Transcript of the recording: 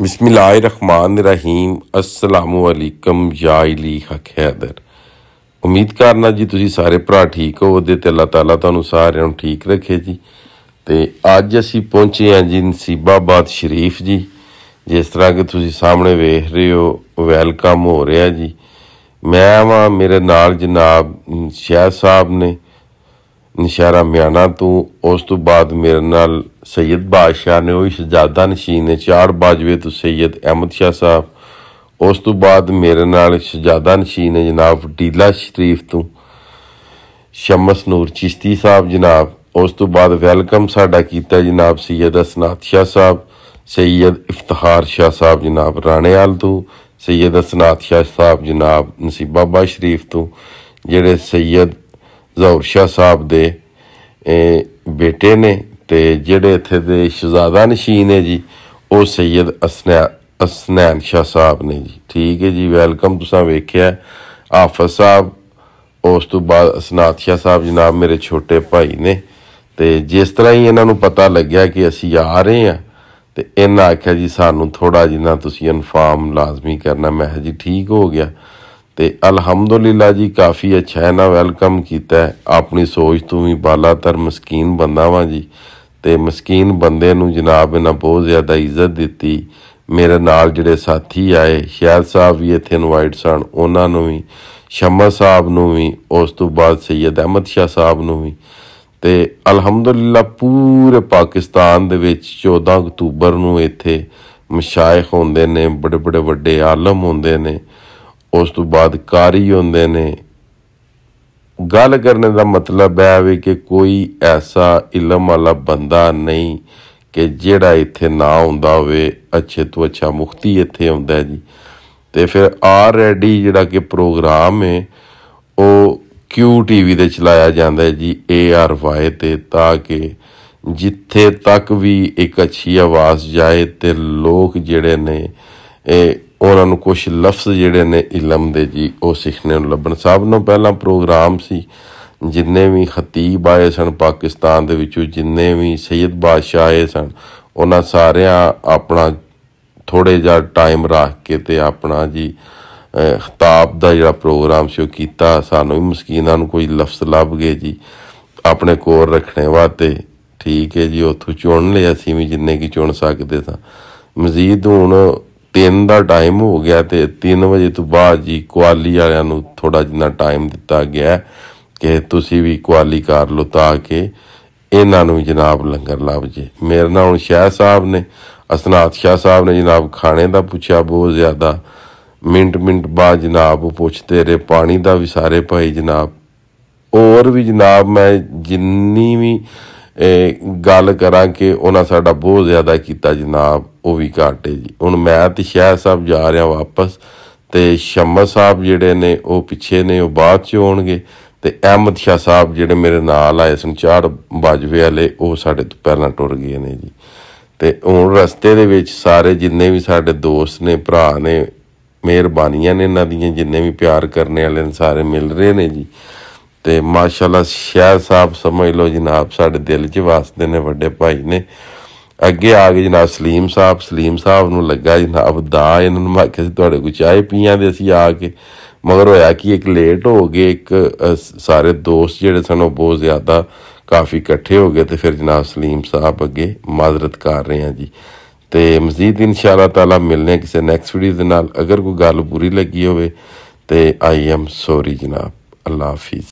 बिस्मिल्लाहिर्रहमानिर्रहीम अस्सलामुअलैकुम या अली हक हैदर। उम्मीद करना जी तुसी सारे भरा ठीक हो ते अल्लाह ताला तुहानू सारिਆਂ ਨੂੰ ठीक रखे जी। तो अज असी पहुंचे हैं जी नसीबाबाद शरीफ जी। जिस तरह कि तुसी सामने वेख रहे हो वैलकम हो रहा जी। मैं वहाँ मेरे नाल जनाब शहर साहब ने नशहरा म्याना तो उस तो बाद मेरे नाल सैयद बादशाह ने वही शहजादा नशीन ने चार बाजवे तो सैयद अहमद शाह साहब। उस तो बाद मेरे नाल शहजादा नशीन है जनाब टीला शरीफ तो शमस नूर चिश्ती साहब जनाब। उस तो बाद वैलकम साडा कीता जनाब सैयद असनात शाह साहब, सैयद इफ्तिखार शाह साहब जनाब राणेवाल तो, सैयद असनात शाह साहब जनाब नसीबाबाद शरीफ तो, जेड़े सैयद ज़हूर शाह साहब दे बेटे ने ते जेड़े इत्थे दे शहजादा नशीन है जी वो सैयद असनैन शाह साहब ने जी। ठीक है जी, वैलकम तुसां वेख्या हाफिज साहब। उस तो बाद असनात शाह साहब जनाब मेरे छोटे भाई ने। तो जिस तरह ही इन्हों पता लग्या कि असी आ रहे हैं तो इन्हें आख्या जी सानू थोड़ा जिन्ना तुसी इन्फॉर्म लाजमी करना। मैं जी ठीक हो गया। तो अलहमदुलिल्लाह जी काफ़ी अच्छा है ना वेलकम किया है। अपनी सोच तो भी बालातर मस्कीन बंदा वा जी। तो मस्कीन बंदे नू जनाब इन्हें बहुत ज़्यादा इज्जत दी। मेरे नाल जिहड़े साथी आए शहर साहब भी इत्थे इनवाइट सन, उन्होंने भी शम्मा साहब नू भी, उस तो बाद सैयद अहमद शाह साहब नू भी। तो अलहमदुलिल्लाह पूरे पाकिस्तान दे विच 14 अक्तूबर नू इत्थे मशाइख होंदे ने, बड़े बड़े वड्डे आलम होंदे ने, उस तो बाद कारी होंदे ने। गल करने का मतलब है कि कोई ऐसा इलम वाला बंदा नहीं कि जेड़ा इत्थे ना हुंदा होवे। अच्छे तो अच्छा मुफ्ती इत्थे हुंदा है जी। तो फिर ऑलरेडी जिहड़ा कि प्रोग्राम है वो QTV ते चलाया जाता है जी ARY ते, ताकि जिथे तक भी एक अच्छी आवाज़ जाए तो लोग जिहड़े ने उन्होंने कुछ लफ्ज़ जिहड़े ने इलम दे जी वो सीखने लभन। सब नूं पहला प्रोग्राम सी जिन्ने भी खतीब आए सन पाकिस्तान दे विचों, जिन्ने भी सैयद बादशाह आए सन, उन्हां सारियां अपना थोड़े जा टाइम रख के ते अपना जी खिताब का जिहड़ा प्रोग्राम से किया। सानू भी मस्कीनां नूं कोई लफ्ज़ लभ गए जी अपने कोल रखने वास्ते। ठीक है जी, उत्थों चुन लिया असीं भी जिन्ने की चुन सकते सां। मजीद हुण 3 का टाइम हो गया तो 3 बजे तो बाद जी कुआली वालियां नूं थोड़ा जिन्ना टाइम दिता गया कि तुसी भी कुआली कर लो ताकि इन्हां नूं जनाब लंगर लभ जे। मेरे नाल हुण शाह साहब ने असनात शाह साहब ने जनाब खाने का पूछा बहुत ज़्यादा। मिनट बाद जनाब वो पुछते रहे, पानी का भी सारे भाई जनाब। और भी जनाब मैं जिन्नी भी गल करा कि उन्हें साडा बहुत ज़्यादा किया जनाब वो भी घट है जी। हुण मैं तो शाह साहब जा रहा वापस, तो शम्मा साहब जिहड़े ने वो पिछे ने वो बाद च होणगे, ते अहमद शाह साहब जिहड़े मेरे नाल आए सन चार बाजवे वाले वो साडे तो पहलां टुर गए ने जी। तो हुण रस्ते दे विच सारे जिन्ने भी साडे दोस्त ने भरा ने मेहरबानियां ने इन्हां दियां, जिन्ने भी प्यार करने वाले सारे मिल रहे ने जी। तो माशाल्लाह शाह साहब समझ लो जनाब साडे दिल च वसदे ने, वड्डे भाई ने। अगे आ गए जनाब सलीम साहब नूं लगा जनाब दा। इन्होंने मैं आख्या तुहाडे कोल चाय पीआं दे असीं आ के, मगर होया कि एक लेट हो गए। एक सारे दोस्त जिहड़े सन वो बहुत ज़्यादा काफ़ी इकट्ठे हो गए। तो फिर जनाब सलीम साहब अगे माजरत कर रहे हैं जी। तो मजीद इंशाअल्लाह ताला मिलने किसी नैक्सट वीडियो दे नाल। अगर कोई गल बुरी लगी होवे तो आई एम सॉरी जनाब। अल्लाह हाफिज़।